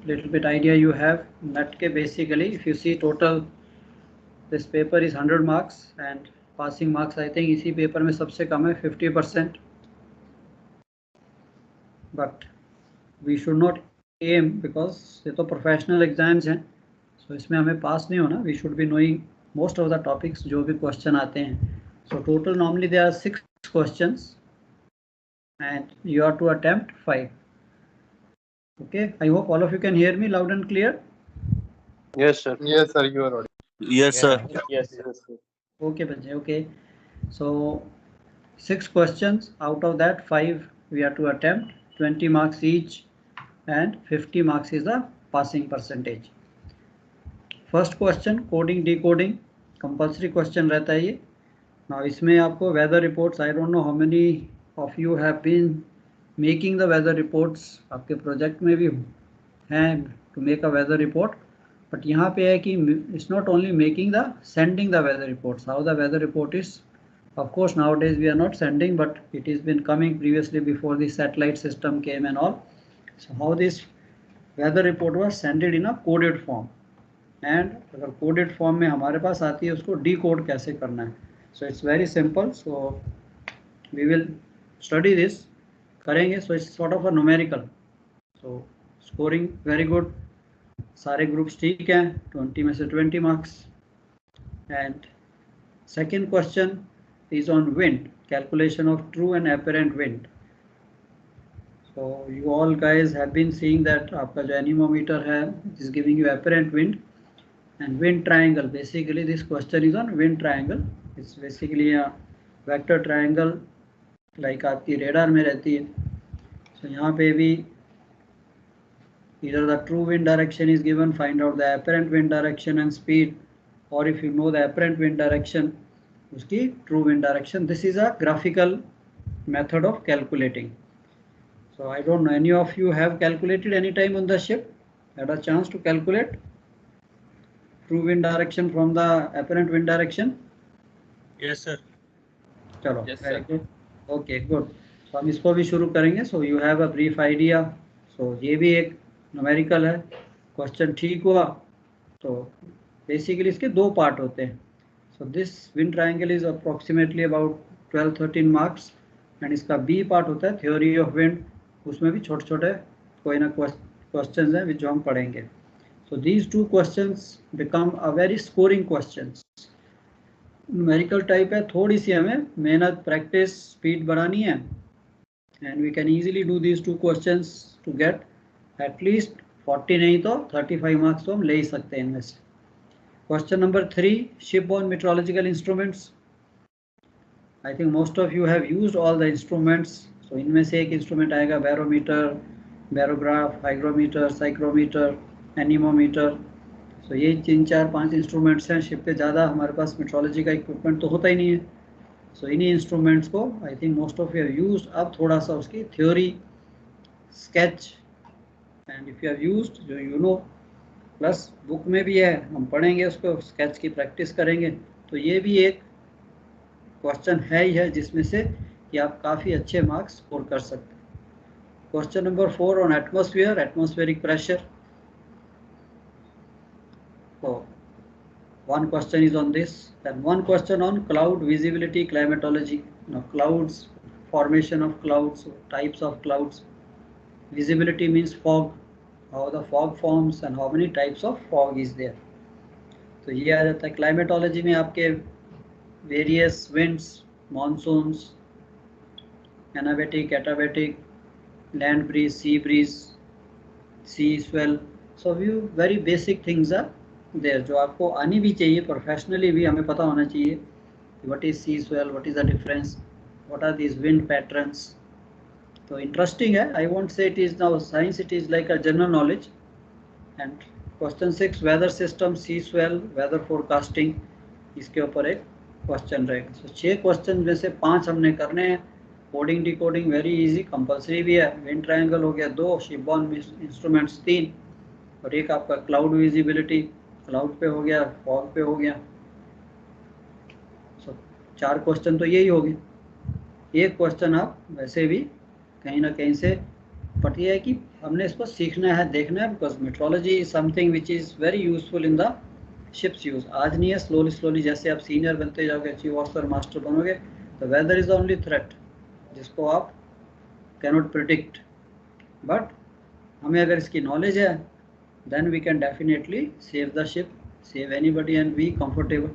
little bit idea you have. Net के basically, if you see total, this paper is 100 marks and passing marks I think इसी paper में सबसे कम है 50%. But we should not aim because ये तो professional exams हैं, so इसमें हमें pass नहीं होना. We should be knowing most of the topics जो भी question आते हैं. So total normally there are 6 questions and you are to attempt 5. Okay, I hope all of you can hear me loud and clear. Yes, sir. Yes, sir, you are audible. Yes, sir. Yes, sir. Okay, बच्चे. Okay, so 6 questions. Out of that 5 we are to attempt. 20 marks each and 50 marks is the passing percentage. First question, coding decoding, compulsory question रहता है ये. Now इसमें आपको weather reports, I don't know how many of you have been making the weather reports. आपके project में भी हैं to make a weather report, but यहाँ पे है कि it's not only making the sending the weather reports. How the weather report is, of course nowadays we are not sending, but it has been coming previously before the satellite system came and all. So how this weather report was sent in a coded form, and अगर coded form में हमारे पास आती है उसको decode कैसे करना है. So it's very simple. So we will study this. करेंगे. So it's sort of a numerical. So scoring very good. सारे ग्रुप्स ठीक हैं. 20 में से 20 marks. And second question is on wind, calculation of true and apparent wind. So you all guys have been seeing that आपका जो anemometer है is giving you apparent wind and wind triangle. Basically this question is on wind triangle. It's basically a vector triangle like आपकी radar में रहती है. So यहाँ पे भी either the true wind direction is given, find out the apparent wind direction and speed, or if you know the apparent wind direction, उसकी true wind direction. This is a graphical method of calculating. So I don't know, any of you have calculated any time on the ship, had a chance to calculate true wind direction from the apparent wind direction? Yes, sir. चलो, Yes, very sir. good. Okay, good. So हम इसको भी शुरू करेंगे. So you have a brief idea. So ये भी एक numerical है. Question ठीक हुआ तो basically इसके दो part होते हैं. So this wind triangle is approximately about 12-13 marks and इसका B part होता है theory of wind. उसमें भी छोटे छोटे कोई ना questions हैं जो हम पढ़ेंगे. So these two questions become a very scoring questions. Numerical type है, थोड़ी सी हमें मेहनत प्रैक्टिस स्पीड बढ़ानी है and we can easily do these two questions to get at least 40 नहीं तो 35 मार्क्स तो हम ले ही सकते हैं इनमें से. Question number 3, ship borne meteorological instruments. I think most of you have used all the instruments. So इनमें से एक इंस्ट्रूमेंट आएगा barometer, barograph, hygrometer, psychrometer, anemometer. So ये 3-4-5 इंस्ट्रूमेंट्स हैं. शिप पे ज़्यादा हमारे पास मेट्रोलॉजी का इक्विपमेंट तो होता ही नहीं है. सो इन्हीं इंस्ट्रूमेंट्स को आई think most of you have used. अब थोड़ा सा उसकी theory, sketch and if you have used जो यू नो, प्लस बुक में भी है, हम पढ़ेंगे उसको, स्केच की प्रैक्टिस करेंगे. तो ये भी एक क्वेश्चन है ही है जिसमें से कि आप काफ़ी अच्छे मार्क्स स्कोर कर सकते हैं. Question number 4 on atmosphere, atmospheric pressure. So one question is on this, then one question on cloud visibility, climatology. Now clouds, formation of clouds, types of clouds. Visibility means fog, how the fog forms and how many types of fog is there. तो ये आ जाता है. Climatology में आपके various winds, monsoons, anabatic, katabatic, land breeze, sea swell. So view very basic things are there जो आपको आनी भी चाहिए. प्रोफेशनली भी हमें पता होना चाहिए what is sea swell, what is the difference, what are these wind patterns. तो इंटरेस्टिंग है. I won't say it is now science, it is like a general knowledge. And question 6, weather system, sea swell, weather forecasting, इसके ऊपर एक question रहेगा. सो 6 question में से 5 हमने करने हैं. Coding decoding very easy, compulsory भी है. विंड ट्रायंगल हो गया 2, शिपबॉर्न इंस्ट्रूमेंट्स 3, और एक आपका क्लाउड विजिबिलिटी, क्लाउड पे हो गया, फॉग पे हो गया. सो 4 क्वेश्चन तो यही हो गए. एक क्वेश्चन आप वैसे भी कहीं ना कहीं से, बट ये है कि हमने इसको सीखना है, देखना है, because metrology is something which is very useful in the ships use. आज नहीं है, स्लोली स्लोली जैसे आप सीनियर बनते जाओगे, चीफ ऑफिसर मास्टर बनोगे, तो वेदर इज ओनली थ्रेट जिसको आप कैनॉट प्रिडिक्ट. बट हमें अगर इसकी नॉलेज है, then we can definitely save the ship, save anybody and be comfortable.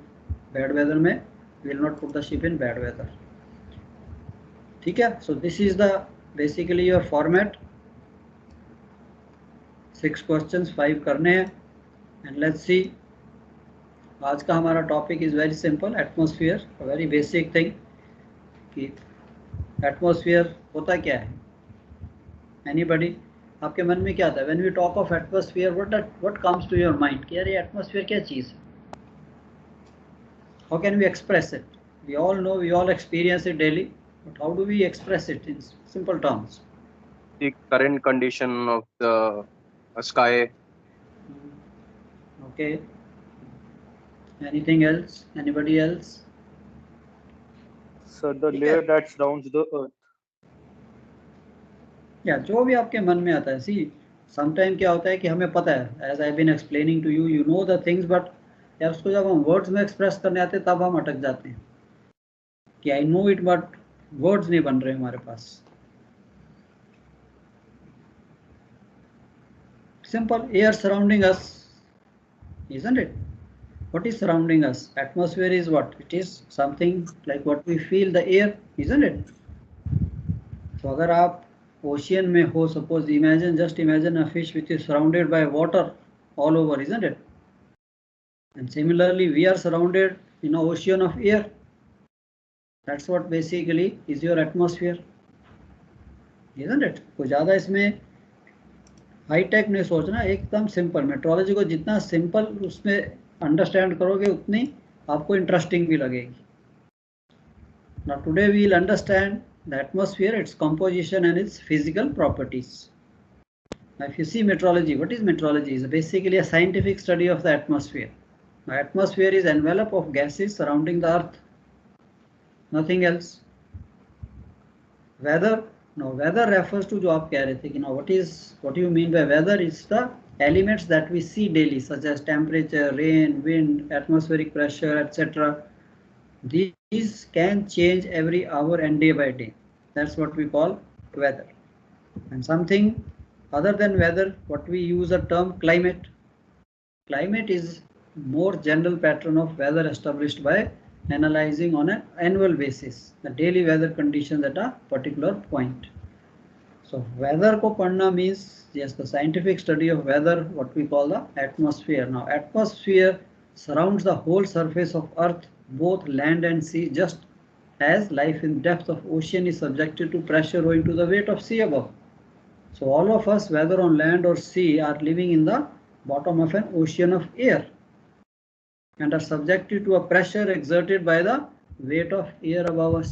Bad weather में we will not put the ship in bad weather. ठीक है. So this is the basically your format. 6 questions 5 करने हैं and let's see. आज का हमारा topic is very simple, atmosphere, very basic thing कि atmosphere होता क्या है. एनीबडी, आपके मन में क्या आता है when we talk of atmosphere? What comes to your mind कि यार ये एटमॉस्फेयर क्या चीज़ है? How can we express it? We all know, we all experience it daily, but how do we express it in simple terms? The current condition of the sky. Okay. Anything else? Anybody else? So the layer that surrounds the earth. या जो भी आपके मन में आता है. सी sometime क्या होता है कि हमें पता है, as I been explaining to you, you know the things, but यार उसको जब हम वर्ड्स में एक्सप्रेस करने आते हैं तब हम अटक जाते हैं कि I know it but words नहीं बन रहे हमारे पास. Simple, air surrounding us, isn't it? What is surrounding us? Atmosphere is what? It is something like what we feel the air, isn't it? So अगर आप ocean में हो, suppose imagine, just imagine a fish which is surrounded by water all over, isn't it? And similarly we are surrounded in an ocean of air. That's what basically is your atmosphere, isn't it? कोई ज़्यादा इसमें hi tech नहीं सोचना, एकदम simple. Metrology को जितना simple उसमें understand करोगे उतनी आपको इंटरेस्टिंग भी लगेगी. Now today we will understand the atmosphere, its composition and its physical properties. Now if you see metrology, what is metrology? Is basically a scientific study of the atmosphere. Now atmosphere is envelope of gases surrounding the earth, nothing else. Weather, now weather refers to जो आप कह रहे थे कि now what do you mean by weather? It's the elements that we see daily such as temperature, rain, wind, atmospheric pressure, etc. These can change every hour and day by day. That's what we call weather. And something other than weather, what we use the term climate. Climate is more general pattern of weather established by analyzing on an annual basis the daily weather conditions at a particular point. So weather ko padna means yes, the scientific study of weather, what we call the atmosphere. Now atmosphere surrounds the whole surface of earth, both land and sea, just as life in depth of ocean is subjected to pressure owing to the weight of sea above. So all of us, whether on land or sea, are living in the bottom of an ocean of air and are subjected to a pressure exerted by the weight of air above us.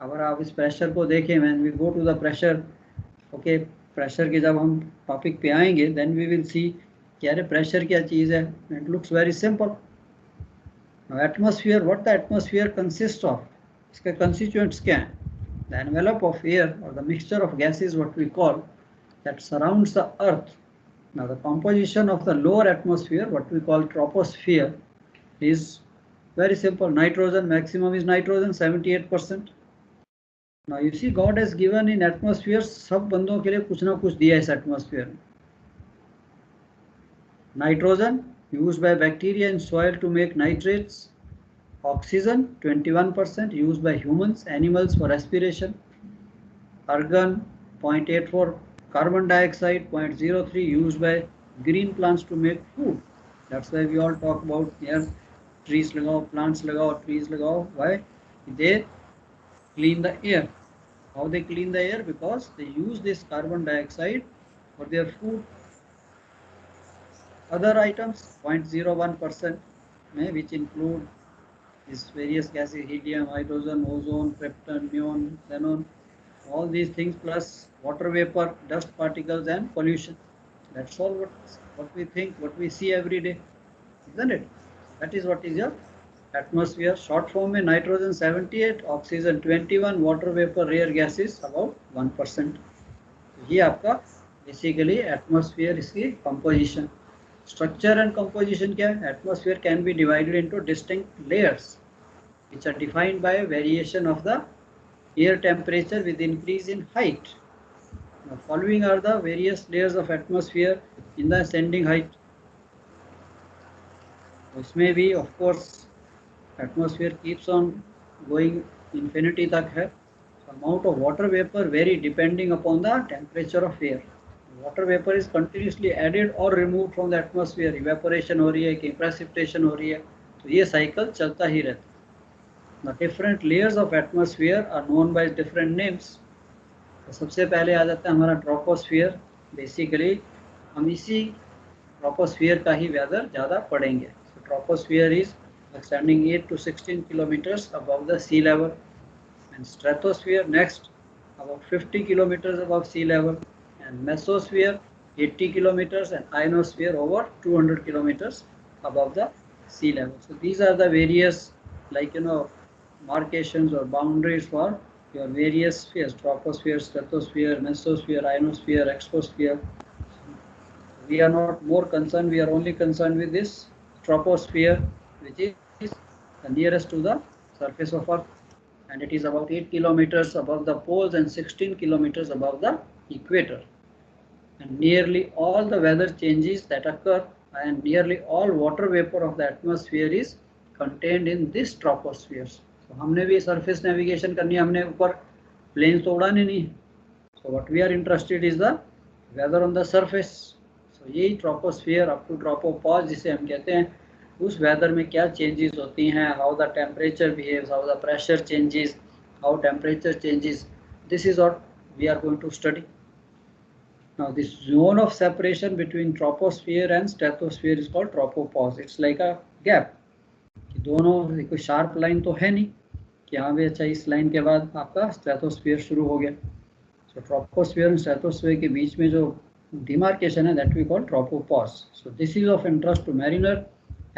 अगर आप इस pressure को देखें, when we go to the pressure, okay, pressure के जब हम topic पे आएंगे, then we will see कि अरे प्रेशर क्या चीज़ है. It looks very simple. Now atmosphere, what the atmosphere consists of? इसके constituents क्या हैं? The envelope of air or the mixture of gases, what we call, that surrounds the earth. Now the composition of the lower atmosphere, what we call troposphere, is very simple. Nitrogen, maximum is nitrogen, 78%. Now you see God has given in atmosphere, सब बंदों के लिए कुछ ना कुछ दिया इस atmosphere में. Nitrogen used by bacteria in soil to make nitrates. Oxygen 21% used by humans, animals for respiration. Argon 0.84. Carbon dioxide 0.03 used by green plants to make food. That's why we all talk about here, trees लगाओ, plants लगाओ, trees लगाओ. Why? They clean the air. How they clean the air? Because they use this carbon dioxide for their food. Other items 0.01%, which include these various gases: helium, hydrogen, ozone, krypton, neon, xenon. All these things plus water vapor, dust particles and pollution. That's all what we think, what we see every day, isn't it? That is what is your atmosphere. Short form में nitrogen 78, oxygen 21, water vapor, rare gases about 1%. ये आपका basically atmosphere, इसकी composition. Structure and composition क्या है? Atmosphere can be divided into distinct layers which are defined by variation of the air temperature with increase in height. Now, following are the various layers of atmosphere in the ascending height. इसमें भी of course atmosphere keeps on going infinity तक है. So, amount of water vapor vary depending upon the temperature of air. Water vapor is continuously added or removed from the atmosphere. Evaporation हो रही है कि precipitation हो रही है, तो ये cycle चलता ही रहता है. The different layers of atmosphere are known by different names. तो सबसे पहले आ जाता है हमारा ट्रोपोस्फियर. बेसिकली हम इसी ट्रोपोस्फियर का ही वेदर ज़्यादा पढ़ेंगे. So troposphere is extending 8 to 16 kilometers above the sea level, and stratosphere next about 50 kilometers above sea level, and mesosphere 80 kilometers, and ionosphere over 200 kilometers above the sea level. So these are the various, like marcations or boundaries for your various spheres: troposphere, stratosphere, mesosphere, ionosphere, exosphere. We are not more concerned, we are only concerned with this troposphere, which is the nearest to the surface of Earth, and it is about 8 kilometers above the poles and 16 kilometers above the equator. And nearly all the weather changes that occur and nearly all water vapor of the atmosphere is contained in this troposphere. So हमने भी surface navigation करनी है, हमने ऊपर planes तो उड़ाने नहीं. So what we are interested is the weather on the surface. So यही troposphere up to tropopause जिसे हम कहते हैं, उस weather में क्या changes होती हैं, how the temperature behaves, how the pressure changes, how temperature changes. This is what we are going to study. Now this zone of separation between troposphere and stratosphere is called tropopause. It's like a gap. दोनों कोई sharp line तो है नहीं कि हाँ भाई अच्छा इस लाइन के बाद आपका स्ट्रेटोस्फीयर शुरू हो गया. सो ट्रोपोस्फीयर एंड स्ट्रेटोस्फीयर के बीच में जो डिमार्केशन है, that we call tropopause. So this is of interest to mariner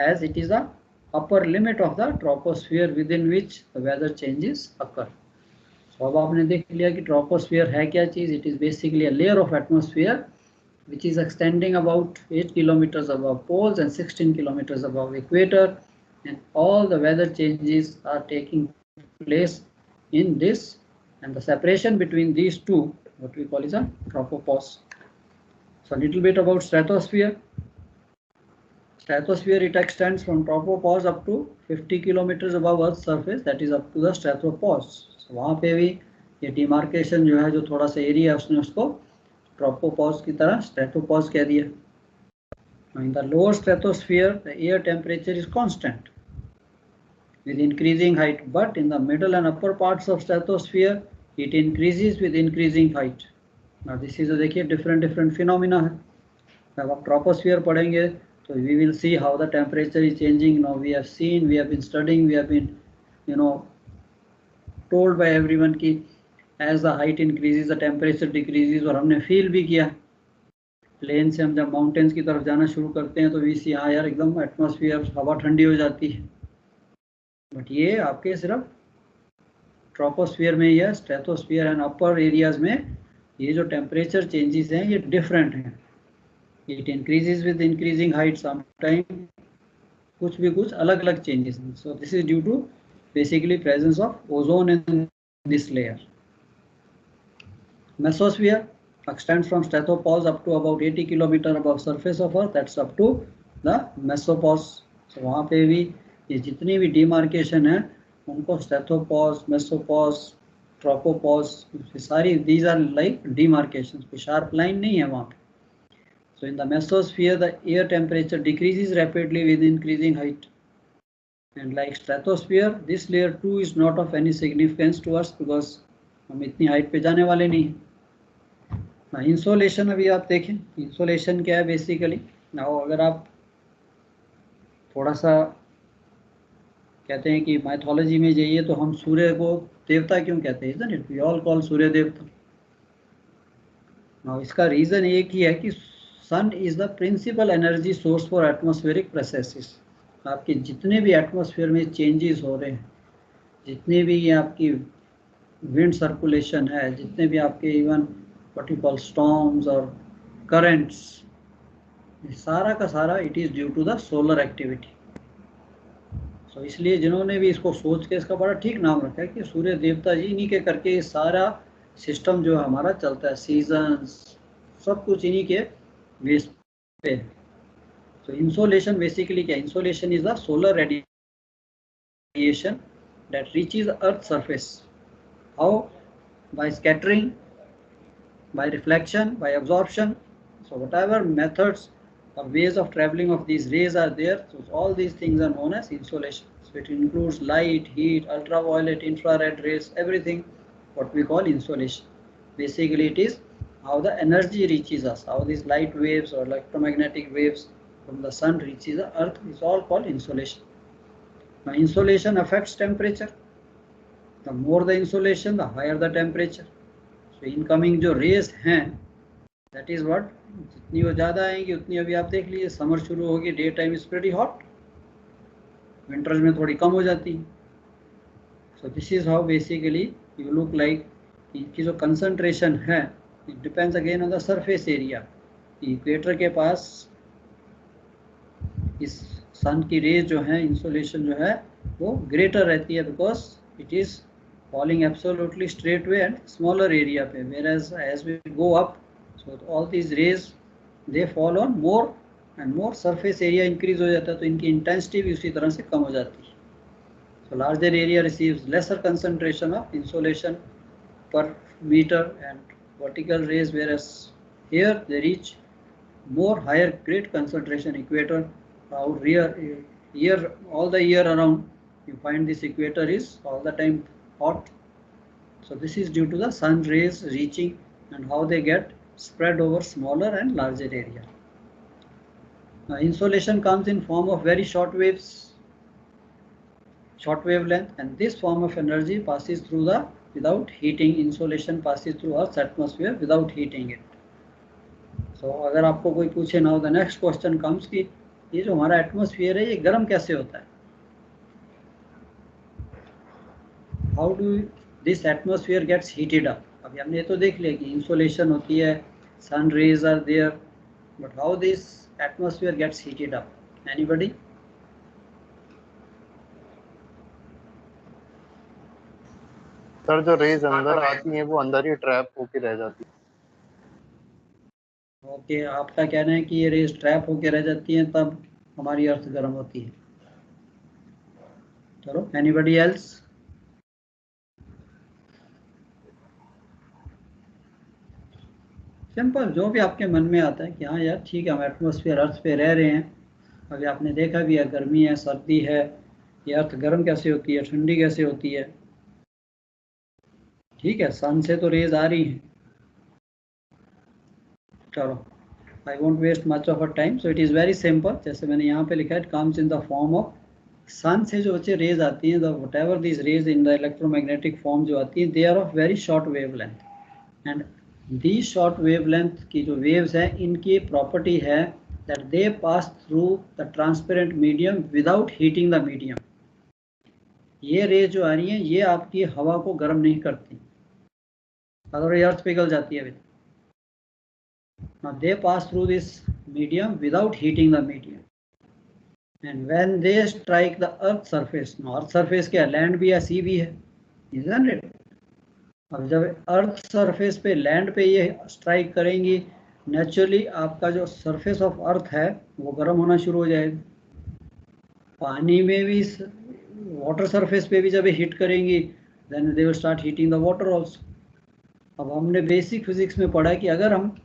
as it is the upper limit of the troposphere within which the weather changes occur. सो अब आपने देख लिया कि ट्रोपोस्फीयर है क्या चीज़. It is basically a layer of atmosphere which is extending about 8 kilometers above poles and 16 kilometers above equator, and all the weather changes are taking place in this, and the separation between these two, what we call is a tropopause. So a little bit about stratosphere. Stratosphere, it extends from tropopause up to 50 kilometers above Earth's surface, that is up to the stratopause. So वहाँ पे भी ये demarcation जो है, जो थोड़ा सा area उसने उसको ट्रोपोपॉज की तरह स्ट्रेटोपॉज कह दिया. In the lower stratosphere, the air temperature is constant with increasing height, but in the middle and upper parts of stratosphere, it increases with increasing height. Now this is देखिए different phenomena है. जब आप troposphere पढ़ेंगे तो we will see how the temperature is changing. Now we have seen, we have been studying, we have been told by everyone कि as the height increases the temperature decreases, और हमने feel भी किया. Plane से हम जब mountains की तरफ जाना शुरू करते हैं तो वी सी हाँ यार एकदम एटमॉस्फेयर, हवा ठंडी हो जाती है. बट ये आपके सिर्फ ट्रोपोस्फीयर में या स्ट्रेटोस्फीयर एंड अपर एरियाज में ये जो टेम्परेचर चेंजेस हैं ये डिफरेंट हैं. It increases with increasing height, sometime कुछ अलग अलग चेंजेस हैं. So this is due to basically presence of ozone in this layer. Mesosphere extends from stratopause up to about 80 kilometers above surface of Earth. That's up to the mesopause. So वहाँ पे भी ये जितनी भी demarcation है उनको stratopause, mesopause, tropopause, सारी these are like demarcations. कोई sharp line नहीं है वहाँ पे. So in the mesosphere, the air temperature decreases rapidly with increasing height. And like stratosphere, this layer too is not of any significance to us because हम इतनी height पे जाने वाले नहीं. इंसोलेशन अभी आप देखें, इंसोलेशन क्या है बेसिकली. नाउ अगर आप थोड़ा सा कहते हैं कि माइथोलॉजी में जाइए तो हम सूर्य को देवता क्यों कहते हैं, isn't it, we all call Surya devta. Now इसका रीज़न एक ही है कि sun is the principal energy source for atmospheric processes. आपके जितने भी एटमॉस्फेयर में चेंजेस हो रहे हैं, जितने भी ये आपकी विंड सर्कुलेशन है, जितने भी आपके even what you call storms or currents, सारा का सारा it is due to the solar activity. So इसलिए जिन्होंने भी इसको सोच के इसका बड़ा ठीक नाम रखा है कि सूर्य देवता जी इन्हीं के करके ये सारा सिस्टम जो हमारा चलता है, सीजन्स सब कुछ इन्हीं के बेस पे. So insolation basically क्या, insolation is the solar radiation that reaches the earth's surface. How? By scattering, by reflection, by absorption. So whatever methods or ways of traveling of these rays are there, so all these things are known as insolation. So it includes light, heat, ultraviolet, infrared rays, everything what we call insolation. Basically it is how the energy reaches us, how these light waves or electromagnetic waves from the sun reaches the earth is all called insolation. Now insolation affects temperature. The more the insolation, the higher the temperature. So incoming जो rays हैं, that is what, जितनी वो ज़्यादा आएंगी उतनी, अभी आप देख लीजिए समर शुरू होगी, day time is pretty hot, winters में थोड़ी कम हो जाती है. So this is how basically you look like इनकी जो concentration है, it depends again on the surface area. Equator के पास इस सन की रेज जो है, इंसोलेशन जो है वो ग्रेटर रहती है, because it is falling absolutely straight way and smaller area पे, whereas as we go up, so all these rays they fall on more and more surface area increase हो जाता है, तो इनकी intensity भी उसी तरह से कम हो जाती है. So larger area receives lesser concentration of insolation per meter and vertical rays, whereas here they reach more higher great concentration. Equator out here all the year around you find this equator is all the time hot. So this is due to the sun rays reaching and how they get spread over smaller and larger area. Now insolation comes in form of very short waves, short wavelength, and this form of energy passes through the, without heating, insolation passes through Earth's atmosphere without heating it. So अगर आपको कोई पूछे, now the next question comes कि ये जो हमारा atmosphere है ये गर्म कैसे होता है? How do this atmosphere gets heated up? अभी हमने ये तो देख लिया कि insolation होती है, sun rays are there, but how this atmosphere gets heated up? Anybody? Sir जो रेज अंदर आती हैं वो अंदर ही ट्रैप होके रह जाती है. ओके, आपका कहना है कि ये रेज ट्रैप होके रह जाती हैं, तब हमारी अर्थ गर्म होती है. चलो, एनीबडी एल्स? सिंपल, जो भी आपके मन में आता है कि हाँ यार ठीक है, हम एटमॉस्फेयर अर्थ पे रह रहे हैं, अभी आपने देखा भी है गर्मी है, सर्दी है, ये अर्थ गर्म कैसे होती है, ठंडी कैसे होती है. ठीक है, सन से तो रेज आ रही हैं. चलो, I won't waste much of a time, so it is very simple. जैसे मैंने यहाँ पे लिखा है, it comes in the form of, sun से जो बच्चे रेज आती हैं, the whatever this rays in the electromagnetic form जो आती हैं, they are of very short wavelength, and the short wavelength की जो वेव्स हैं, इनकी प्रॉपर्टी है that they pass through the transparent medium without heating the medium. ये raise जो आ रही हैं ये आपकी हवा को गर्म नहीं करती, अगर ये अर्थ पिघल जाती है अभी. Now they pass through this medium without heating the medium, and when they strike the earth surface, now earth surface क्या, लैंड भी है, सी भी है, isn't it? अब जब अर्थ सरफेस पे, लैंड पे ये स्ट्राइक करेंगी, नेचुरली आपका जो सरफेस ऑफ अर्थ है वो गर्म होना शुरू हो जाएगा. पानी में भी, वाटर सरफेस पे भी जब हिट करेंगी, then they will start heating the water also. अब हमने बेसिक फिजिक्स में पढ़ा कि अगर हम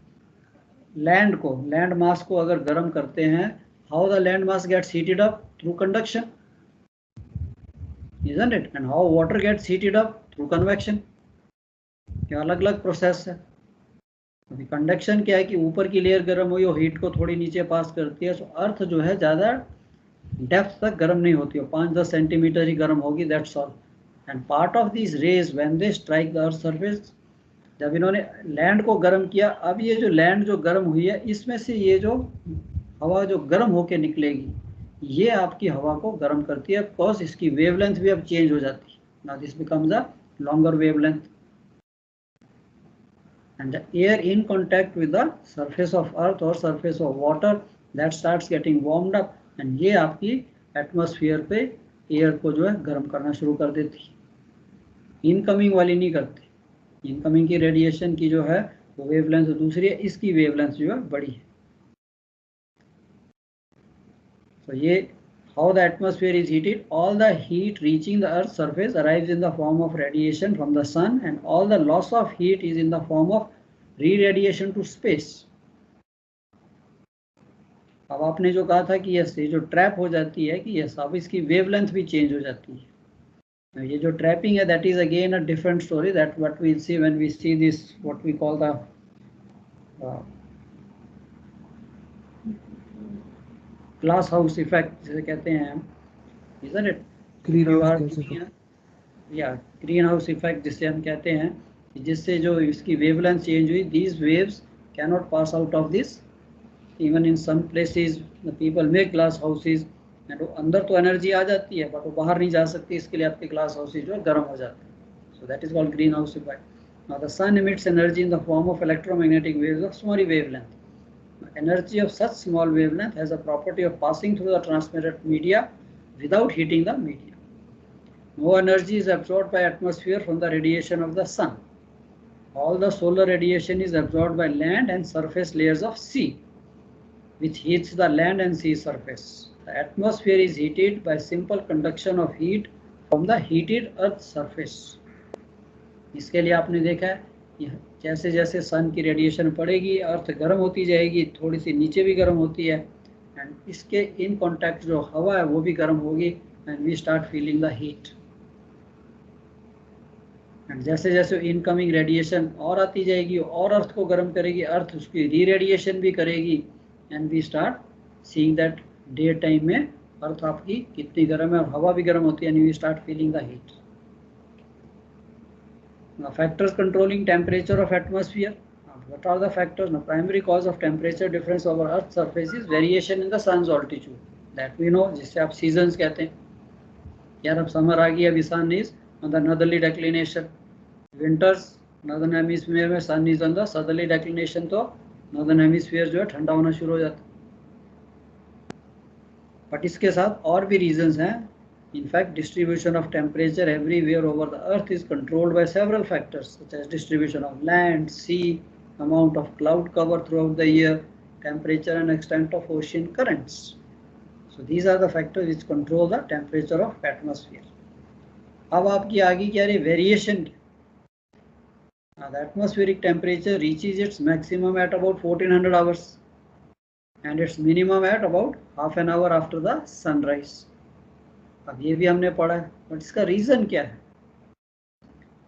लैंड मास को अगर गर्म करते हैं, how the land mass gets heated up, through conduction, isn't it? And how water gets heated up, through convection. क्या अलग अलग प्रोसेस है. अभी कंडक्शन क्या है कि ऊपर की लेयर गर्म हुई और हीट को थोड़ी नीचे पास करती है. सो अर्थ जो है ज़्यादा डेप्थ तक गर्म नहीं होती, 5-10 सेंटीमीटर ही गर्म होगी, that's all. And part of this rays when they strike the earth surface, जब इन्होंने लैंड को गर्म किया, अब ये जो लैंड जो गर्म हुई है, इसमें से ये जो हवा जो गर्म होके निकलेगी, ये आपकी हवा को गर्म करती है, बिकॉज इसकी वेवलेंथ भी अब चेंज हो जाती है. Now this becomes a longer wavelength. and the air in contact with the surface of earth or surface of water that starts getting warmed up, and ये आपकी एटमॉस्फेयर पे एयर को जो है गर्म करना शुरू कर देती है। इनकमिंग वाली नहीं करती। इनकमिंग की रेडिएशन की जो है वो वेवलेंथ दूसरी है, इसकी वेवलेंथ जो है बड़ी है। तो ये how the atmosphere is heated, all the heat reaching the earth's surface arrives in the form of radiation from the sun, and all the loss of heat is in the form of re-radiation to space. अब आपने जो कहा था कि yes, ये जो trap हो जाती है कि यस, अब इसकी वेवलेंथ भी चेंज हो जाती है। ये जो ट्रैपिंग है that is again a different story, that what we see when we see this what we call the glass house effect जिसे कहते हैं हम, isn't it? Green house effect जिसे हम कहते हैं, जिससे जो इसकी वेवलेंथ चेंज हुई, these waves can not pass out of this. Even in some places the people make glass houses, and अंदर तो एनर्जी आ जाती है बट वो बाहर नहीं जा सकती, इसके लिए आपके ग्लास हाउसेज जो है गर्म हो जाते हैं। So that is called greenhouse effect. Now the sun emits energy in the form of electromagnetic waves of small wavelength. Energy of such small wavelength has a property of passing through the transmitted media without heating the media. No energy is absorbed by atmosphere from the radiation of the sun. All the solar radiation is absorbed by land and surface layers of sea, which heats the land and sea surface. The atmosphere is heated by simple conduction of heat from the heated earth surface. इसके लिए आपने देखा है जैसे जैसे सन की radiation पड़ेगी, अर्थ गर्म होती जाएगी, थोड़ी सी नीचे भी गर्म होती है, एंड इसके इन कांटेक्ट जो हवा है वो भी गर्म होगी, and we start feeling the heat. And जैसे जैसे इनकमिंग रेडिएशन और आती जाएगी और अर्थ को गर्म करेगी, अर्थ उसकी री रेडिएशन भी करेगी, and we start seeing that daytime में अर्थ आपकी कितनी गर्म है और हवा भी गर्म होती है, and we start feeling the heat. Now, factors controlling temperature of atmosphere. What are the factors? The primary cause of temperature difference over Earth's surface is variation in the sun's altitude. That we know, जिससे आप seasons कहते हैं। यार अब summer आ गई, अभी sun is on the northerly declination. Winters northern hemisphere में sun is on the southerly declination, तो northern hemisphere जो है ठंडा होना शुरू हो जाता है। बट इसके साथ और भी reasons हैं। In fact, distribution of temperature everywhere over the earth is controlled by several factors such as distribution of land, sea, amount of cloud cover throughout the year, temperature and extent of ocean currents. So these are the factors which control the temperature of atmosphere. अब आपकी आगे क्या है variation। Now the atmospheric temperature reaches its maximum at about 1400 hours and its minimum at about half an hour after the sunrise. अब ये भी हमने पढ़ा है, बट इसका रीजन क्या है?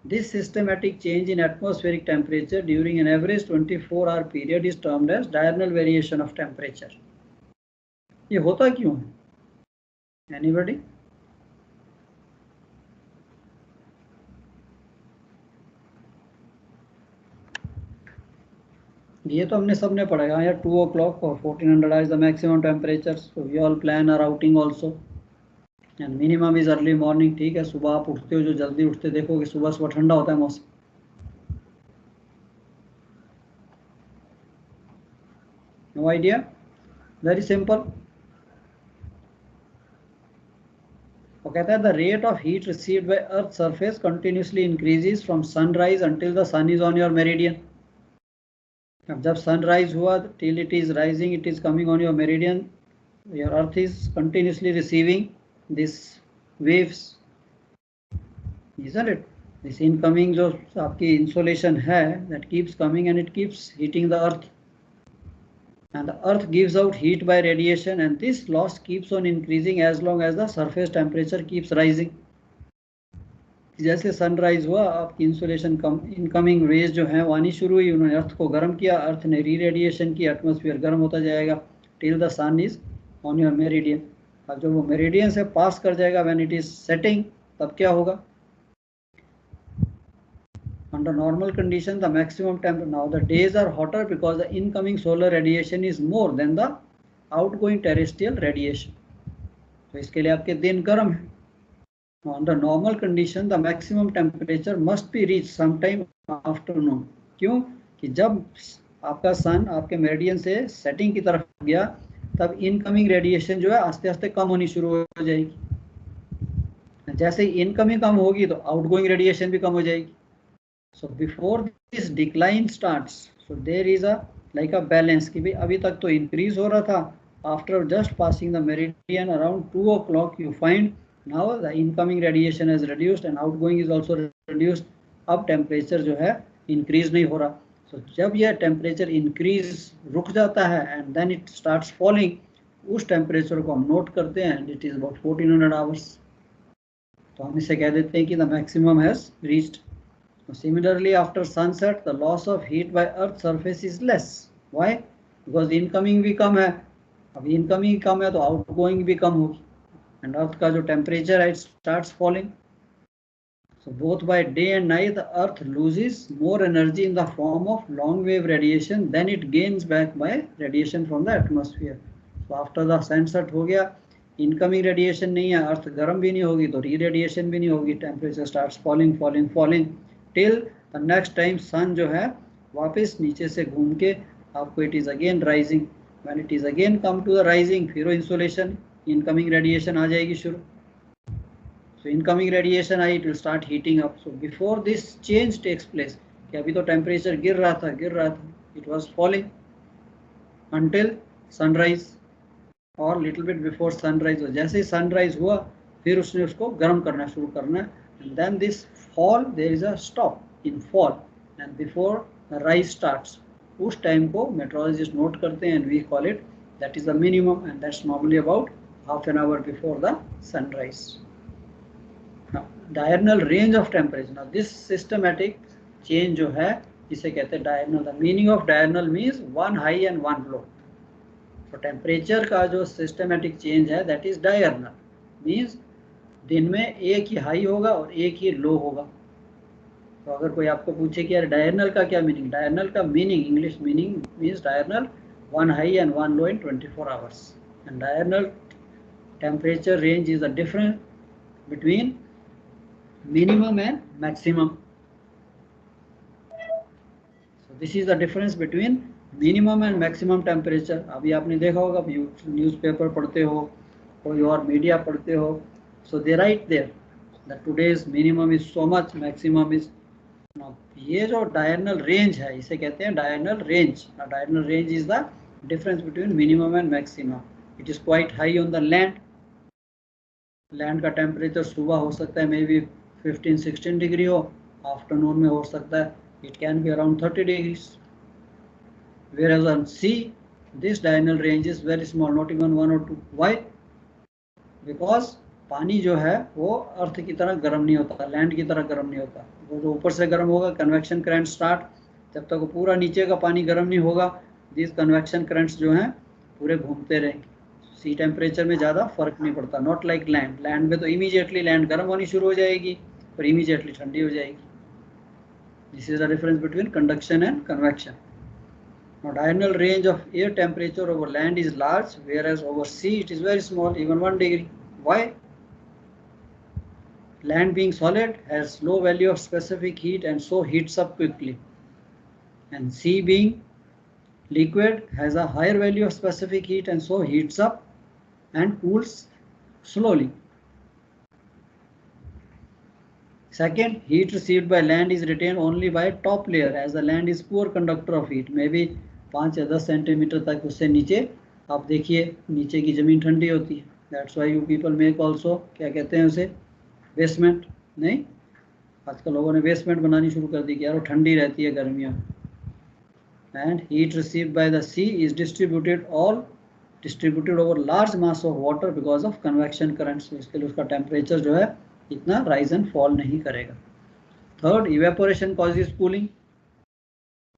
This systematic change in atmospheric temperature during an average 24-hour period is termed as diurnal variation of temperature. ये होता क्यों है? एनीबॉडी? ये तो हमने सबने पढ़ा है यार, 2 o'clock और 1400 is the maximum temperature, so we all plan our outing also. And minimum is early morning. ठीक है, सुबह आप उठते हो, जो जल्दी उठते देखोगे सुबह सुबह ठंडा होता है मौसम। No idea? Very simple. वो कहता है the rate of heat received by earth surface continuously increases from sunrise until the sun is on your meridian. अब जब सनराइज हुआ till it is rising, it is coming on your meridian, your earth is continuously receiving this waves, isn't it? This incoming जो आपकी insolation है that keeps coming and it keeps heating the earth, and the earth gives out heat by radiation, and this loss keeps on increasing as long as the surface temperature keeps rising. जैसे sunrise हुआ आपकी insulation कम, incoming raise जो है वो आनी शुरू हुई, उन्होंने अर्थ को गर्म किया, अर्थ ने री रेडिएशन की, एटमॉस्फेयर गर्म होता जाएगा till the sun is on your meridian. अब जब वो मेरिडियन से पास कर जाएगा व्हेन इट इज सेटिंग, तब क्या होगा? Under normal condition the maximum temperature, now the days are hotter because the incoming solar radiation is more than the outgoing terrestrial radiation. तो इसके लिए आपके दिन गर्म है। Under normal condition the maximum temperature must be reach sometime afternoon. क्यों? कि जब आपका सन आपके मेरिडियन से सेटिंग की तरफ गया तब इनकमिंग रेडिएशन जो है आस्ते आस्ते कम होनी शुरू हो जाएगी। जैसे ही इनकमिंग कम होगी तो आउटगोइंग रेडिएशन भी कम हो जाएगी। So before this decline starts, so there is a like a balance कि भाई अभी तक तो इंक्रीज हो रहा था, after just passing the meridian around 2 o'clock you find now the incoming radiation is reduced and outgoing is also reduced. अब temperature जो है इंक्रीज नहीं हो रहा। तो जब यह टेम्परेचर इंक्रीज रुक जाता है and then it starts falling, उस टेम्परेचर को हम नोट करते हैं and it is about 1400 hours. तो हम इसे कह देते हैं कि the maximum has reached. Similarly, after sunset, the loss of heat by Earth surface is less. Why? Because incoming भी कम है। अब incoming कम है तो outgoing भी कम होगी, and Earth का जो temperature है it starts falling. So both by day and night, the Earth loses more energy in the form of long wave radiation than it gains back by radiation from the atmosphere. So after the sunset हो गया, incoming radiation नहीं है, Earth गर्म भी नहीं होगी तो re-radiation भी नहीं होगी, temperature starts falling till the next time sun जो है वापस नीचे से घूम के आपको it is again rising. When it is again come to the rising, फिर वो insolation incoming radiation आ जाएगी शुरू। So incoming radiation I, it will start heating up. So before this change takes place, कि अभी तो temperature गिर रहा था, it was falling until sunrise और little bit before sunrise। जैसे ही sunrise हुआ फिर उसने उसको गर्म करना शुरू करना है, and then this fall there is a stop in fall and before the rise starts, उस टाइम को meteorologists नोट करते हैं and we call it that is the minimum, and that's normally about half an hour before the sunrise. Now diurnal range of temperature, now this systematic change जो है इसे कहते हैं diurnal. The meaning of diurnal means one high and one low. तो temperature का जो systematic change है that is diurnal, means दिन में एक ही हाई होगा और एक ही लो होगा। तो अगर कोई आपको पूछे कि यार डायरनल का क्या मीनिंग, डायरनल का meaning English meaning means diurnal one high and one low in 24 hours. And diurnal temperature range is the difference between minimum and maximum. So this is the difference between minimum and maximum temperature. अभी आपने देखा होगा, newspaper पढ़ते हो, कोई और media पढ़ते हो, so they write there that today's minimum is so much, maximum is. ये जो डायरनल रेंज है इसे कहते हैं diurnal range. Diurnal range is the difference between minimum and maximum. It is quite high on the land. Land का temperature सुबह हो सकता है मे बी 15-16 डिग्री हो, आफ्टरनून में हो सकता है it can be around 30 degrees. Whereas on sea, this diurnal range is very small, not even 1 or 2. Why? Because पानी जो है वो अर्थ की तरह गर्म नहीं होता, लैंड की तरह गर्म नहीं होता। वो जो ऊपर से गर्म होगा, कन्वेक्शन करंट स्टार्ट, जब तक वो पूरा नीचे का पानी गर्म नहीं होगा, दिस कन्वेक्शन करंट्स जो हैं पूरे घूमते रहेंगे। सी टेम्परेचर में ज़्यादा फर्क नहीं पड़ता, नॉट लाइक लैंड। लैंड में तो इमीडिएटली लैंड गर्म होनी शुरू हो जाएगी और इमीडिएटली ठंडी हो जाएगी। This is the difference between conduction and convection. Now diurnal range of air temperature over land is large, whereas over sea it is very small, even 1 degree. Why? Land being solid has low value of specific heat and so heats up quickly. And sea being liquid has a higher value of specific heat and so heats up and cools slowly. Second, heat received by land is retained only by top layer as the land is poor conductor of heat. Maybe 5 या 10 centimetre तक उससे नीचे आप देखिए नीचे की ज़मीन ठंडी होती है। That's why you people make also, क्या कहते हैं उसे, बेसमेंट। नहीं, आजकल लोगों ने बेसमेंट बनानी शुरू कर दी कि यार वो ठंडी रहती है गर्मियों में। And heat received by the sea is distributed over large mass of water because of convection currents. इसके लिए उसका टेम्परेचर जो है इतना राइज एंड फॉल नहीं करेगा। Third, evaporation causes cooling,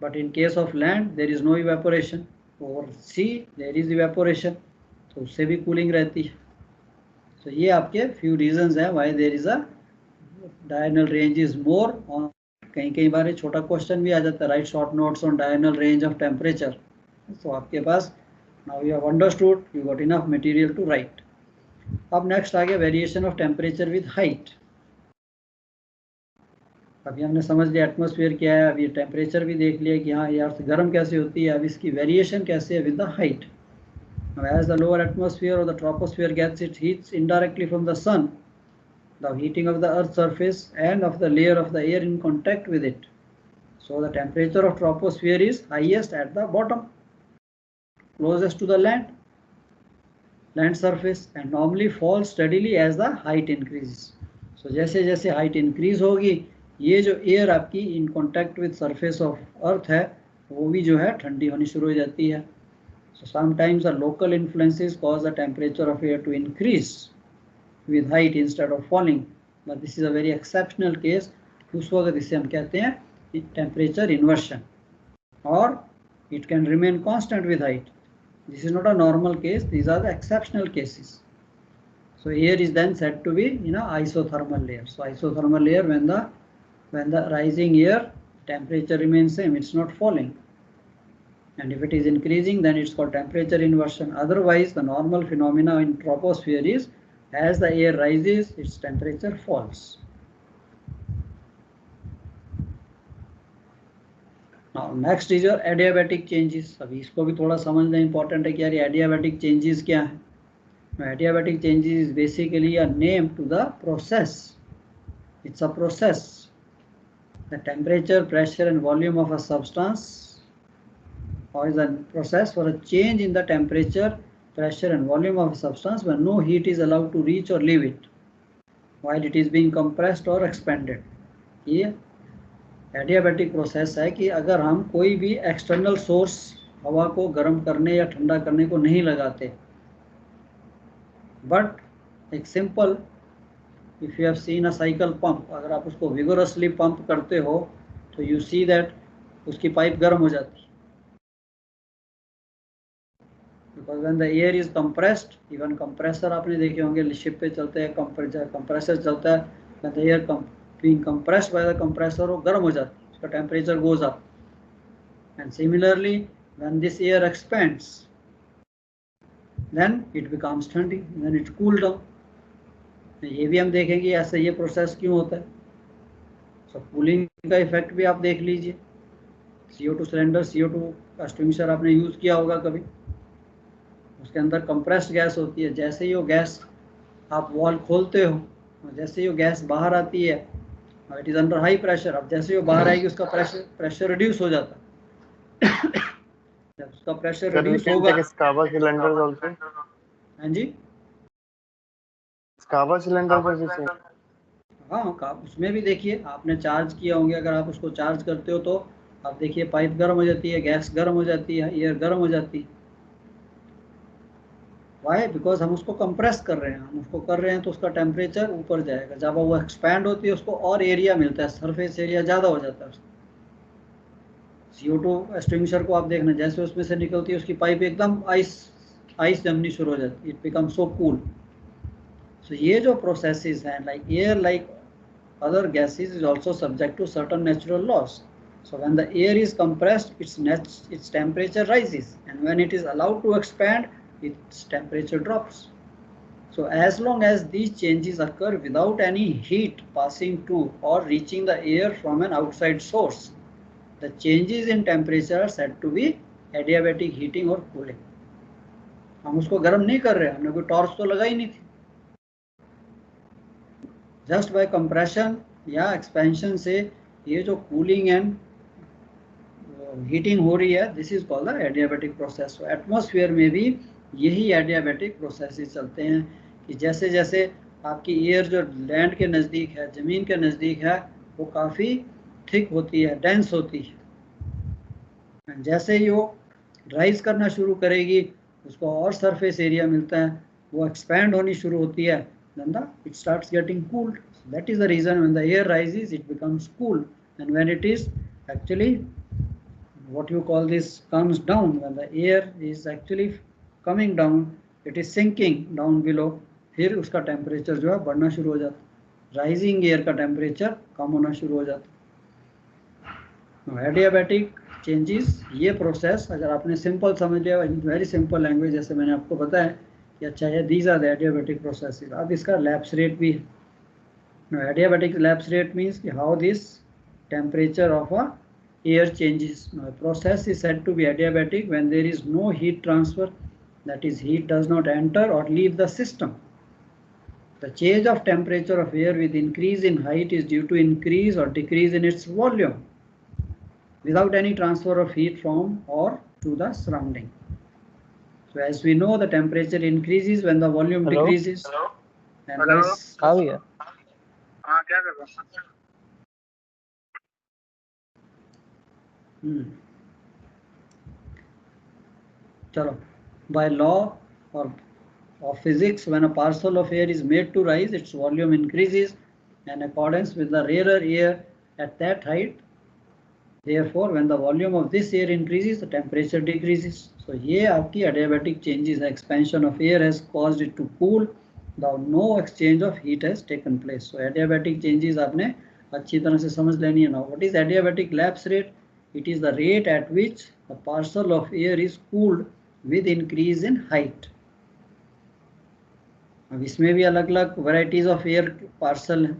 but in case of land there is no evaporation. Over sea there is evaporation, तो उससे भी कूलिंग रहती है। तो ये आपके few reasons हैं why there is a diurnal range is more on। कई बार छोटा क्वेश्चन भी आ जाता है, right short notes on diurnal range of temperature। तो आपके पास now you have understood, you got enough material to write। अब नेक्स्ट आ गया variation of temperature with height. अभी हमने समझ लिया एटमॉस्फेयर क्या है, अभी टेम्परेचर भी देख लिया कि हाँ ये अर्थ गर्म कैसे होती है, अब इसकी वेरिएशन कैसे है with the height. As the lower atmosphere or the troposphere gets its heat indirectly from the sun, the heating of the earth's surface and of the layer of the air in contact with it. So the temperature of troposphere is highest at the bottom, closest to the land surface, and normally falls steadily as the height increases. So जैसे जैसे height increase होगी, ये जो air आपकी in contact with surface of earth है, वो भी जो है ठंडी होनी शुरू हो जाती है. So sometimes the local influences cause the temperature of air to increase with height instead of falling, but this is a very exceptional case. उस वक्त इसे हम कहते हैं temperature inversion, or it can remain constant with height. This is not a normal case, these are the exceptional cases. So air is then said to be in a isothermal layer. So isothermal layer, when the rising air temperature remains same, it's not falling. And if it is increasing, then it's called temperature inversion. Otherwise, the normal phenomena in troposphere is as the air rises, its temperature falls. Now next is your adiabatic changes. अभी इसको भी थोड़ा समझना important है कि यार adiabatic changes क्या है. Adiabatic changes is basically a name to the process. It's a process. The temperature, pressure and volume of a substance, or is a process for a change in the temperature, pressure and volume of a substance when no heat is allowed to reach or leave it while it is being compressed or expanded. ये adiabatic process है कि अगर हम कोई भी external source हवा को गर्म करने या ठंडा करने को नहीं लगाते, बट एक simple, if you have seen a cycle pump, अगर आप उसको विगोरसली पंप करते हो तो यू सी दैट उसकी पाइप गर्म हो जाती है. Because when the air is compressed, even compressor आपने देखे होंगे शिप पे चलते हैं, कंप्रेसर चलता है, when the air being compressed by the compressor, वो गर्म हो जाती है, उसका temperature goes up. And similarly, when this air expands, then it becomes ठंडी, then it cool down. ये भी हम देखेंगे ऐसे ये प्रोसेस क्यों होता है. So कूलिंग का इफेक्ट भी आप देख लीजिए. CO2 सिलेंडर, CO2 एक्सटिंग्विशर आपने यूज किया होगा कभी, उसके अंदर कंप्रेस्ड गैस होती है. जैसे ही वो गैस आप वॉल खोलते हो, जैसे ही वो गैस बाहर आती है, it is under high pressure. अब जैसे वो बाहर आएगी उसका प्रेशर रिड्यूस हो जाता है. जब उसका प्रेशर रिड्यूस होगा, स्कावा सिलेंडर्स आल्सो. हाँ जी, स्कावा सिलेंडर जैसे. हाँ, उसमें भी देखिए आपने चार्ज किया होंगे, अगर आप उसको चार्ज करते हो तो आप देखिए पाइप गर्म हो जाती है, गैस गर्म हो जाती है, एयर गर्म हो जाती है. वाई? बिकॉज हम उसको कंप्रेस कर रहे हैं, हम उसको कर रहे हैं तो उसका टेम्परेचर ऊपर जाएगा. जब वो एक्सपैंड होती है उसको और एरिया मिलता है, सरफेस एरिया ज़्यादा हो जाता है उसका. CO2 एक्सटिंग्विशर को आप देखना, जैसे उसमें से निकलती है उसकी पाइप एकदम आइस जमनी शुरू हो जाती है. It become so cool. So ये जो प्रोसेसेस हैं, like air, like other gases, is also subject to certain natural laws. So when the air is compressed, its temperature rises, and when it is allowed to expand, its temperature drops. So as long as these changes occur without any heat passing to or reaching the air from an outside source, the changes in temperature are said to be adiabatic heating or cooling. हम उसको गर्म नहीं कर रहे, हमने कोई torch तो लगाई नहीं थी. जस्ट बाय कंप्रेशन या एक्सपेंशन से ये जो कूलिंग एंड हीटिंग हो रही है, this is called the adiabatic process. Atmosphere में भी यही एडियाबैटिक प्रोसेसेस चलते हैं कि जैसे जैसे आपकी एयर जो लैंड के नज़दीक है, ज़मीन के नज़दीक है, वो काफ़ी थिक होती है, डेंस होती है. जैसे ही वो राइज करना शुरू करेगी, उसको और सरफेस एरिया मिलता है, वो एक्सपैंड होनी शुरू होती है, then it starts getting cooled. So that is the reason when the air rises, it becomes cool, and when it is actually what you call this comes down, when the air is actually coming down, it is sinking down below, फिर उसका temperature जो है बढ़ना शुरू हो जाता है. Rising air का टेम्परेचर कम होना शुरू हो जाता है. एडियाबैटिक चेंजेस, ये प्रोसेस अगर आपने सिंपल समझ लिया, वेरी सिंपल लैंग्वेज, जैसे मैंने आपको बताया कि अच्छा है, these are the adiabatic processes. अब इसका लैप्स रेट भी है. एडियाबैटिक लैप्स रेट मीन्स कि how this temperature of a air changes. Now, a process is said to be adiabatic when there is no heat transfer, that is, heat does not enter or leave the system. The change of temperature of air with increase in height is due to increase or decrease in its volume without any transfer of heat from or to the surrounding. So as we know, the temperature increases when the volume Hello? decreases. And हाँ भैया क्या कर रहा Chalo. By law or of physics, when a parcel of air is made to rise, its volume increases in accordance with the rarer air at that height. Therefore, when the volume of this air increases, the temperature decreases. So ये आपकी adiabatic changes, the expansion of air has caused it to cool. Though no exchange of heat has taken place. So adiabatic changes आपने अच्छी तरह से समझ लेनी है ना. What is adiabatic lapse rate? It is the rate at which the parcel of air is cooled with increase in height. अब इसमें भी अलग अलग varieties of air parcel हैं.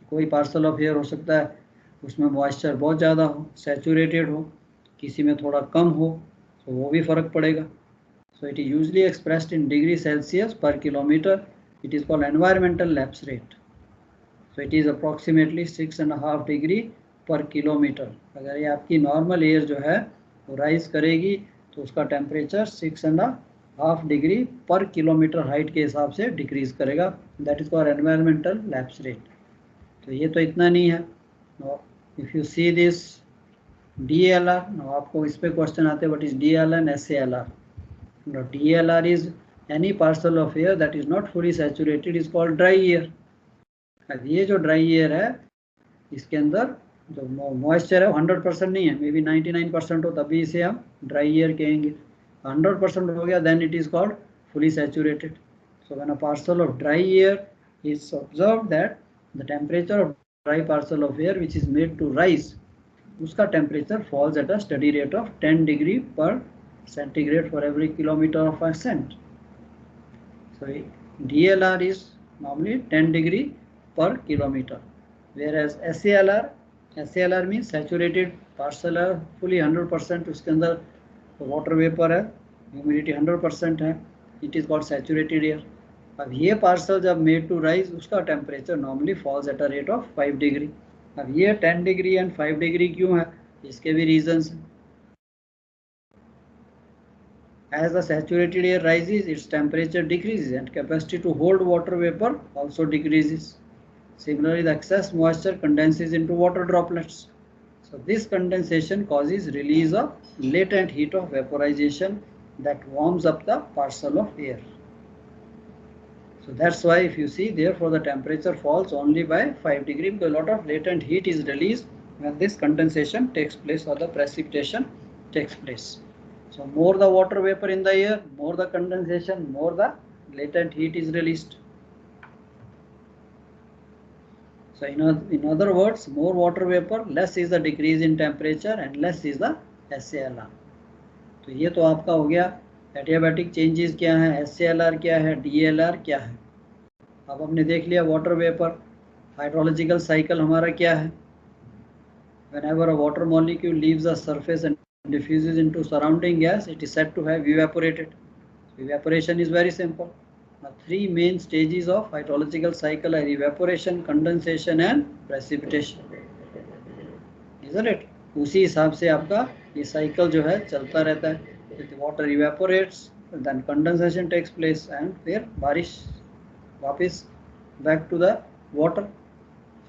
कोई parcel of air हो सकता है उसमें मॉइस्चर बहुत ज़्यादा हो, सैचुरेटेड हो, किसी में थोड़ा कम हो, तो वो भी फर्क पड़ेगा. So it is usually expressed in degree Celsius per kilometer. It is called environmental lapse rate. So it is approximately 6.5 degree per kilometer. अगर ये आपकी नॉर्मल एयर जो है वो राइज करेगी तो उसका टेम्परेचर 6.5 डिग्री पर किलोमीटर हाइट के हिसाब से डिक्रीज करेगा. That is called environmental lapse rate. तो ये तो इतना नहीं है. If you see this DLR, आपको इस पे क्वेश्चन आते हैं, what is DLR and SALR. DLR is any parcel of air that is not fully saturated is called dry air. अब ये जो ड्राई एयर है इसके अंदर जो मॉइस्चर है 100% नहीं है, मे बी 99% हो, तभी इसे हम ड्राई एयर कहेंगे. 100% हो गया then it is called fully saturated. So when a parcel of dry air is observed, that the temperature of dry parcel of air which is made to rise, उसका temperature falls at a steady rate of 10 degree per centigrade for every kilometer of ascent. So DLR is normally 10 degree per kilometer, whereas SALR means saturated parcel है fully 100%, उसके अंदर water vapor है, humidity 100% है, it is called saturated air. अब ये parcel जब made to rise उसका temperature normally falls at a rate of 5 degree. अब ये 10 degree and 5 degree क्यों है, इसके भी reasons हैं. As the saturated air rises, its temperature decreases and capacity to hold water vapor also decreases. Similarly, the excess moisture condenses into water droplets. So this condensation causes release of latent heat of vaporization that warms up the parcel of air. So that's why if you see, therefore the temperature falls only by 5 degree because a lot of latent heat is released when this condensation takes place or the precipitation takes place. So more the water vapor in the air, more the condensation, more the latent heat is released. So in other words, more water vapor, less is the decrease in temperature and less is the SALR. तो ये तो आपका हो गया adiabatic changes क्या है, SALR क्या है, DLR क्या है. अब हमने देख लिया वाटर वेपर. हाइड्रोलॉजिकल साइकिल हमारा क्या है. Whenever a water molecule leaves the surface and diffuses into surrounding gas, it is said to have evaporated. Evaporation is very simple. The three main stages of hydrological cycle are evaporation, condensation and precipitation. Isn't it? उसी हिसाब से आपका ये cycle जो है चलता रहता है. The water evaporates, then condensation takes place and फिर बारिश वापस back to the water.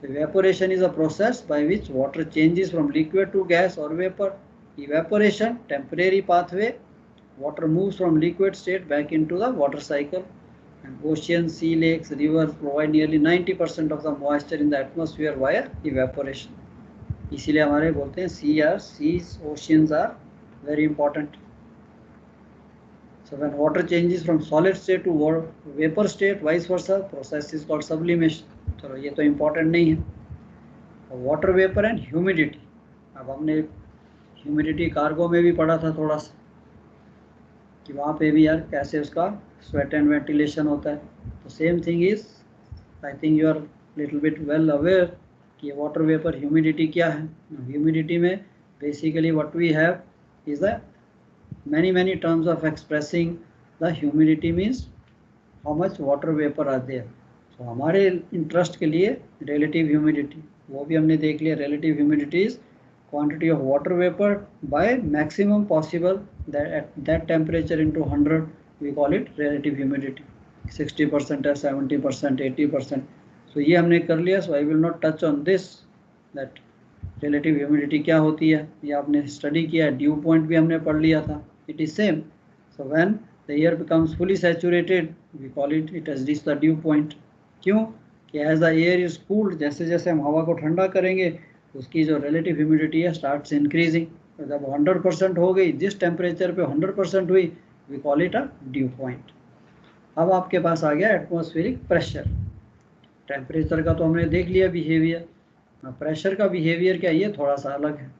So evaporation is a process by which water changes from liquid to gas or vapor. Evaporation, temporary pathway, water moves from liquid state back into the water cycle. And oceans, sea lakes, rivers provide nearly 90% of the moisture in the atmosphere via evaporation. इसीलिए हमारे बोलते हैं seas, oceans are very important. So when water changes from solid state to vapor state, vice versa, process is called sublimation. चलो ये तो important नहीं है. Water vapor and humidity. अब हमने ह्यूमिडिटी कार्गो में भी पढ़ा था थोड़ा सा कि वहाँ पे भी यार कैसे उसका स्वेट एंड वेंटिलेशन होता है. तो same thing is, I think you are little bit well aware कि वाटर वेपर ह्यूमिडिटी क्या है। ह्यूमिडिटी में basically what we have is the many terms of expressing the humidity means how much water vapor are there। so हमारे interest के लिए relative humidity वो भी हमने देख लिया। relative humidity is quantity of water vapor by maximum possible that at that temperature into 100 we call it relative humidity। 60% है, 70%, 80%। so ये हमने कर लिया। so I will not touch on this that relative humidity क्या होती है, ये आपने स्टडी किया है। ड्यू पॉइंट भी हमने पढ़ लिया था। It is same. So when the air becomes fully saturated we call it has reached the dew point. क्यों कि as the air is cooled, जैसे जैसे हम हवा को ठंडा करेंगे उसकी जो रिलेटिव ह्यूमिडिटी है स्टार्ट्स इंक्रीजिंग। तो जब 100% हो गई, जिस टेम्परेचर पे 100% हुई we call it a dew point. अब आपके पास आ गया एटमॉस्फेरिक प्रेशर। टेम्परेचर का तो हमने देख लिया बिहेवियर, प्रेशर का बिहेवियर क्या, ये थोड़ा सा अलग है।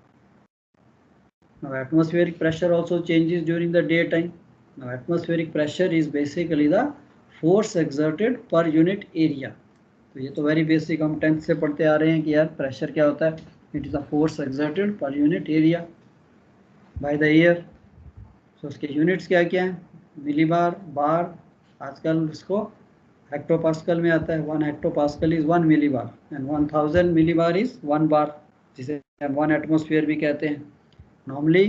Now atmospheric pressure also changes during the daytime। Now atmospheric pressure is basically the force exerted per unit area। तो ये तो वेरी बेसिक हम 10th से पढ़ते आ रहे हैं कि यार प्रेशर क्या होता है। It is the force exerted per unit area by the air. So उसके यूनिट्स क्या क्या हैं, मिलीबार, बार, आजकल उसको हेक्टोपास्कल में आता है। 1 hectopascal is 1 millibar and 1000 millibar is 1 बार, जिसे हम 1 एटमॉस्फेयर भी कहते हैं। Normally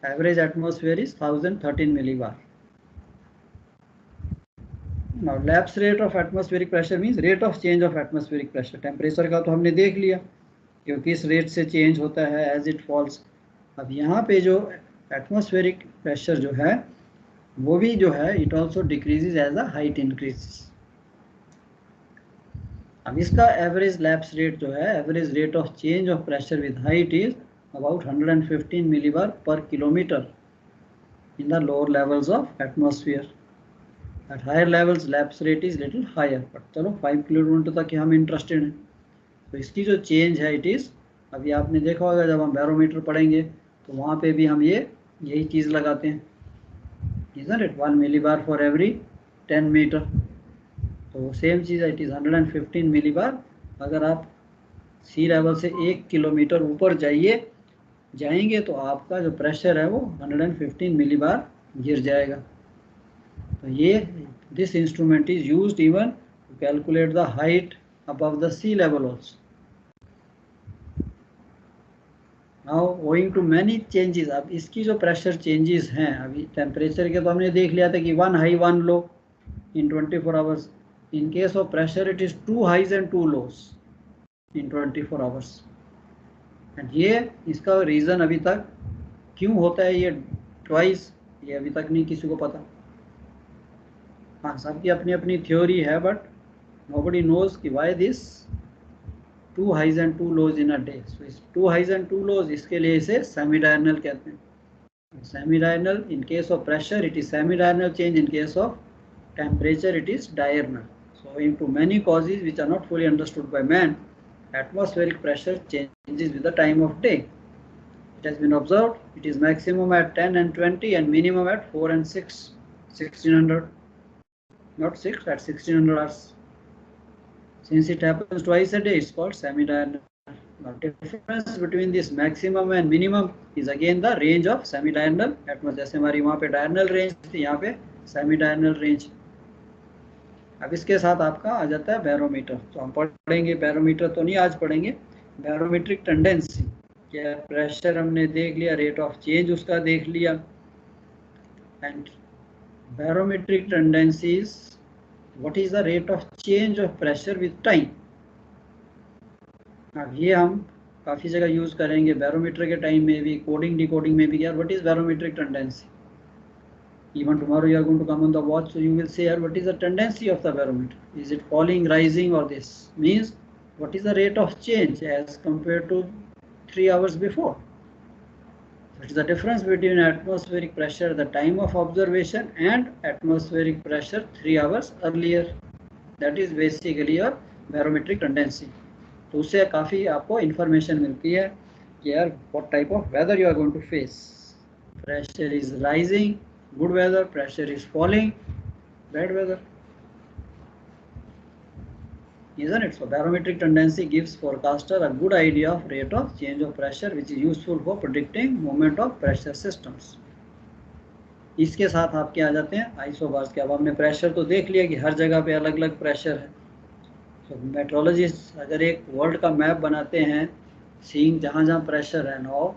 average atmosphere is 1013 millibar। Now lapse rate of atmospheric pressure means rate of change of atmospheric pressure। Temperature का तो हमने देख लिया कि किस रेट से चेंज होता है एज इट फॉल्स। अब यहाँ पे जो एटमॉस्फेरिक प्रेशर जो है वो भी जो है it also decreases as the height increases. अब इसका एवरेज लैप्स रेट जो है, average rate of change of pressure with height is about 115 millibar per kilometer in the lower levels of atmosphere। At higher levels lapse rate is little higher, but चलो 5 kilometre तक हम interested हैं। तो इसकी जो change है it is, अभी आपने देखा होगा जब हम बैरोमीटर पढ़ेंगे तो वहाँ पे भी हम यही चीज़ लगाते हैं, isn't it? 1 millibar for every 10 metre. तो सेम चीज़ है, इट इज़ 115 मिलीबार। अगर आप सी लेवल से 1 किलोमीटर ऊपर जाएंगे तो आपका जो प्रेशर है वो 115 मिलीबार गिर जाएगा। तो ये this instrument is used even to calculate the height above the sea level also. Now owing to many changes, अब इसकी जो प्रेशर चेंजेस हैं, अभी टेम्परेचर के तो हमने देख लिया था कि 1 high 1 low in 24 hours. In case of pressure it is 2 highs and 2 lows in 24 hours. And ये इसका रीज़न अभी तक क्यों होता है ये ट्वाइस, ये अभी तक नहीं किसी को पता। हाँ, सबकी अपनी अपनी थ्योरी है, बट नोबडी नोज कि why this 2 highs and 2 lows in a day. So इस 2 हाइज एंड 2 लोज, इसके लिए इसे सेमी डायरनल कहते हैं। Semi diurnal in case of pressure it is semi diurnal change, in case of temperature it is diurnal. So in to many causes which are not fully understood by man, atmospheric pressure changes with the time of day। It has been observed it is maximum at 10 and 20 and minimum at 4 and 6, 1600, not 6, at 1600 hours। Since it happens twice a day, it's called semi-diurnal। Now difference between this maximum and minimum is again the range of semi-diurnal atmosphere। जैसे हमारी वहाँ पे diurnal range थी, यहाँ पे semi-diurnal range। अब इसके साथ आपका आ जाता है बैरोमीटर। तो हम पढ़ेंगे, बैरोमीटर तो नहीं आज पढ़ेंगे, बैरोमेट्रिक टेंडेंसी। क्या प्रेशर हमने देख लिया, रेट ऑफ चेंज उसका देख लिया, and barometric tendencies, what is the rate of change of pressure with time. अब ये हम काफ़ी जगह यूज़ करेंगे, बैरोमीटर के टाइम में भी, कोडिंग डिकोडिंग में भी। यार what is barometric tendency, even tomorrow you are going to come on the watch, so you will say what is the tendency of the barometer, is it falling, rising, or this means what is the rate of change as compared to 3 hours before. It is the difference between atmospheric pressure at the time of observation and atmospheric pressure 3 hours earlier। that is basically your barometric tendency। तो उससे काफ़ी आपको information मिलती है कि यार what type of weather you are going to face। pressure is rising, good weather, pressure is falling, bad weather। isn't it? So barometric tendency gives forecaster a good idea of rate of change of pressure, which is useful for predicting movement of pressure systems. इसके साथ आपके आ जाते हैं isobars के। अब हमने pressure तो देख लिया कि हर जगह पे अलग अलग प्रेशर है। तो मेट्रोलॉजिस्ट अगर एक वर्ल्ड का मैप बनाते हैं, सीइंग जहाँ जहाँ प्रेशर है now,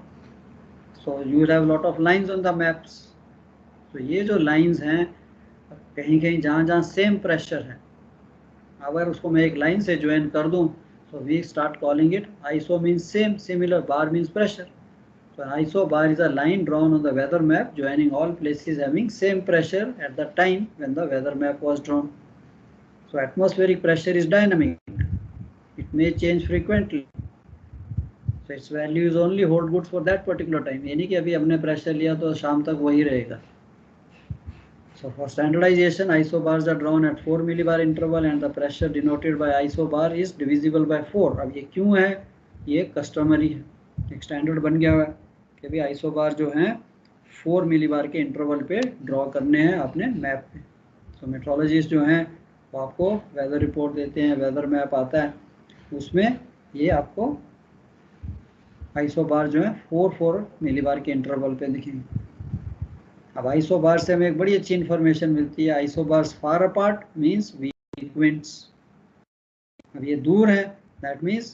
so you have lot of lines on the maps. तो ये जो लाइंस हैं, कहीं कहीं जहाँ जहाँ सेम प्रेशर है, अगर उसको मैं एक लाइन से ज्वाइन कर दूं, so we start calling it ISO means same, similar, bar means pressure. So an ISO bar is a line drawn on the weather map joining all places having same pressure at the time when the weather map was drawn. So atmospheric pressure is dynamic. It may change frequently. So its values only hold good for that particular time. यानी कि अभी हमने pressure लिया तो शाम तक वही रहेगा. So for standardization, isobars are drawn at 4 millibar interval and the pressure denoted by isobar is divisible by 4. अब ये क्यों है? ये कस्टमरी है, एक स्टैंडर्ड बन गया हुआ है कि भाई आइसोबार जो हैं 4 मिलीबार के इंटरवल पे ड्रॉ करने हैं अपने मैप पे। तो मेट्रोलॉजिस्ट जो हैं वो आपको वेदर रिपोर्ट देते हैं, वेदर मैप आता है, उसमें ये आपको आइसोबार जो है 4 मिलीबार के इंटरवल पे दिखेंगे। अब आइसोबार से हमें एक बड़ी अच्छी इंफॉर्मेशन मिलती है, isobars far apart means weak winds. अब ये दूर है, that means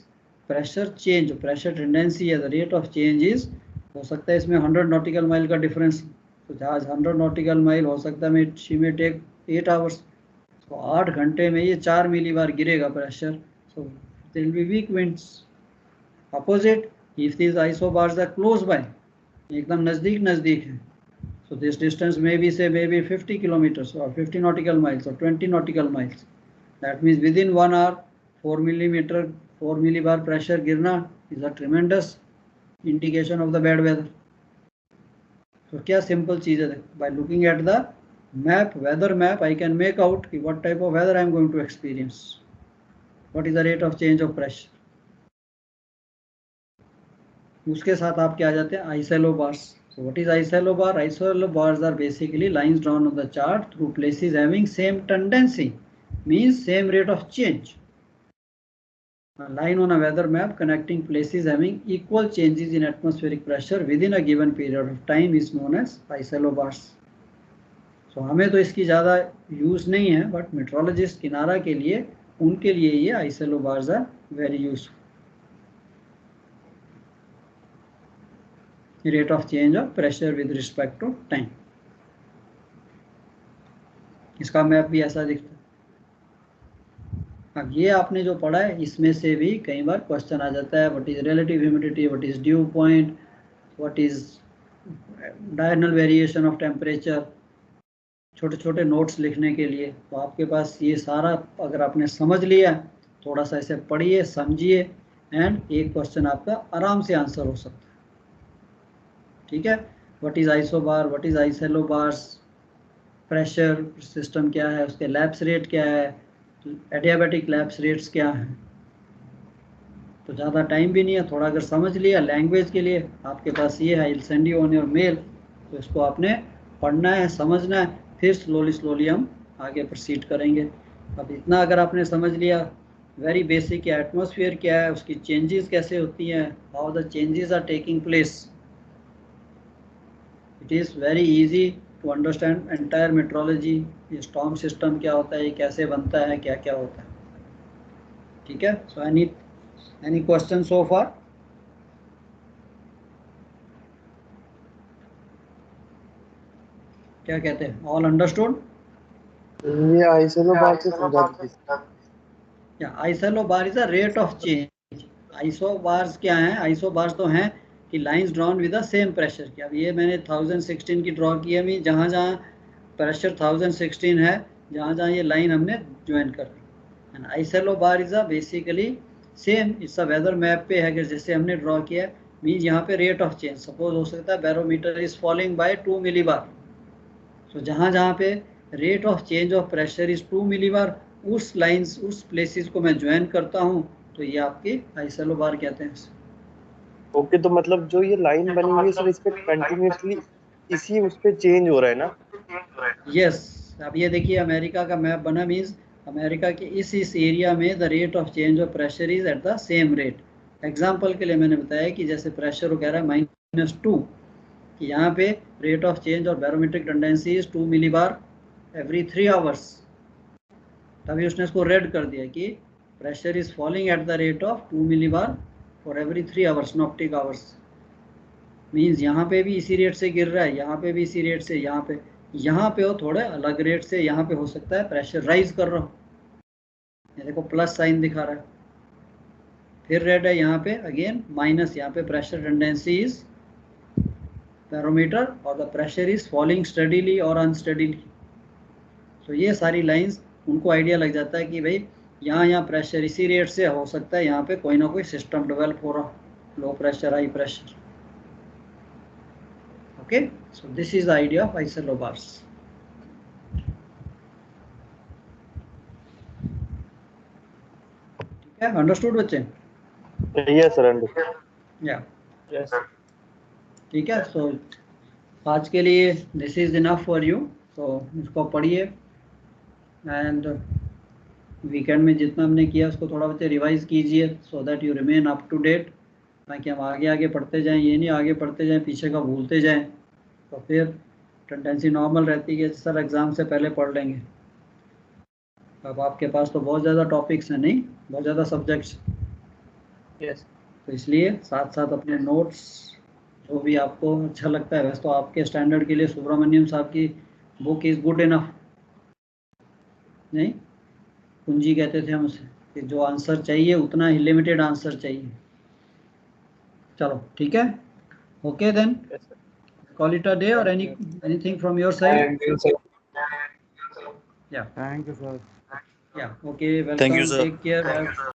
pressure change, pressure tendency है, the rate of change is, हो सकता है इसमें 100 नॉटिकल माइल का डिफरेंस, तो जहाज 100 नॉटिकल माइल हो सकता है शी में टेक 8 आवर्स, तो 8 घंटे में ये 4 मिलीबार गिरेगा pressure, so there will be weak winds. Opposite, if this isobars are close by, एकदम नजदीक है, so this distance may be say maybe 50 kilometers or 50 nautical miles or 20 nautical miles, that means within 1 hour 4 millibar pressure गिरना is a tremendous indication of the bad weather. तो क्या simple चीज है, by looking at the map, weather map, I can make out what type of weather I am going to experience, what is the rate of change of pressure. उसके साथ आपके आ जाते हैं isobars. So what is isobar? Isobars are basically lines drawn on the chart through places having same tendency, means same rate of change. A line on a weather map connecting places having equal changes in atmospheric pressure within a given period of time is known as isobars. So हमें तो इसकी ज़्यादा use नहीं है, but metrologist किनारा के लिए, उनके लिए ये isobars are very useful. Rate of change of pressure with respect to time. इसका मैप भी ऐसा दिखता है। अब ये आपने जो पढ़ा है, इसमें से भी कई बार क्वेश्चन आ जाता है, what is relative humidity, what is due point, what is diagonal variation of temperature, छोटे छोटे नोट्स लिखने के लिए। तो आपके पास ये सारा अगर आपने समझ लिया, थोड़ा सा इसे पढ़िए, समझिए, एंड एक क्वेश्चन आपका आराम से आंसर हो सकता है। ठीक है, what is isobar, what is isobars, pressure system क्या है, उसके लैप्स रेट क्या है, एडियाबैटिक लैप्स रेट्स क्या हैं। तो ज़्यादा टाइम भी नहीं है, थोड़ा अगर समझ लिया, लैंग्वेज के लिए आपके पास ये है, I will send you on your mail, तो इसको आपने पढ़ना है, समझना है, फिर स्लोली हम आगे प्रोसीड करेंगे। अब इतना अगर आपने समझ लिया, वेरी बेसिक है, एटमॉस्फेयर क्या है, उसकी चेंजेस कैसे होती हैं, how the changes are taking place, it is very easy to understand entire metrology. ये स्टॉर्म सिस्टम क्या होता है, ये कैसे बनता है, क्या क्या होता है। ठीक है, सो एनी क्वेश्चन सो फार? क्या कहते हैं, ऑल अंडरस्टूड? ये आइसोबार से समझा दीजिए। या isobar is a rate of change. Isobars क्या हैं? आइसोबार्स तो हैं कि lines drawn with the same pressure की। अब ये मैंने 1016 की ड्रॉ की है, मैं जहाँ जहाँ प्रेशर 1016 है, जहाँ जहाँ ये लाइन हमने ज्वाइन कर दी। And isobar is a basically same, it's a weather map पे है कि जैसे हमने ड्रॉ किया है, मीन्स यहाँ पे रेट ऑफ चेंज सपोज हो सकता है barometer is falling by 2 millibar. तो जहाँ जहाँ पे rate of change of pressure is 2 millibar, उस लाइंस, उस प्लेसेस को मैं ज्वाइन करता हूँ, तो ये आपकी आइसोबार कहते हैं। ओके, तो मतलब जो ये लाइन बनी हुई है सर, इस पे कंटिन्यूअसली इसी उस पे चेंज हो रहा है ना? यस, अब ये देखिए अमेरिका का मैप बना, मीन्स अमेरिका के इस एरिया में the rate of change of pressure is at the same rate. Example के लिए मैंने बताया कि जैसे प्रेशर वो कह रहा है -2, कि यहाँ पे रेट ऑफ चेंज और barometric tendency is 2 millibar every 3 hours. तभी उसने इसको रेड कर दिया कि pressure is falling at the rate of 2 millibar for every 3 hours synoptic hours. Means यहाँ पे भी इसी रेट से गिर रहा है, यहाँ पे भी इसी रेट से, यहाँ पे हो थोड़े अलग रेट से, यहाँ पे हो सकता है प्रेशर राइज कर रहा हो। ये देखो प्लस साइन दिखा रहा है, फिर रेड है यहाँ पे अगेन माइनस, यहाँ पे प्रेशर टेंडेंसी इज बैरोमीटर और the pressure is falling steadily और अनस्टडीली। तो ये सारी लाइंस उनको आइडिया लग जाता है कि भाई यहाँ प्रेशर इसी रेट से हो सकता है, यहाँ पे कोई ना कोई सिस्टम डेवलप हो रहा, low pressure high pressure. Okay, so this is the idea of isallobars. ठीक है, अंडरस्टूड बच्चे? Yes sir, understood. या यस। ठीक है, सो आज के लिए this is enough for you. तो इसको पढ़िए एंड वीकेंड में जितना हमने किया उसको थोड़ा बच्चे रिवाइज कीजिए, so that you remain up to date, ताकि हम आगे आगे पढ़ते जाएं। ये नहीं आगे पढ़ते जाएं पीछे का भूलते जाएं, तो फिर टेंडेंसी नॉर्मल रहती है कि सर एग्ज़ाम से पहले पढ़ लेंगे। अब आपके पास तो बहुत ज़्यादा टॉपिक्स हैं, नहीं बहुत ज़्यादा सब्जेक्ट्स। यस। तो इसलिए साथ साथ अपने नोट्स जो भी आपको अच्छा लगता है, वैसे तो आपके स्टैंडर्ड के लिए सुब्रमण्यम साहब की बुक इज़ गुड इनफ, नहीं कुंजी कहते थे हम उसे, कि जो आंसर चाहिए उतना ही लिमिटेड आंसर चाहिए। चलो ठीक है, okay then call it a day or anything from your side? Thank you, sir. Yeah. Thank you, sir. Yeah, okay, welcome. Thank you, sir. Take care.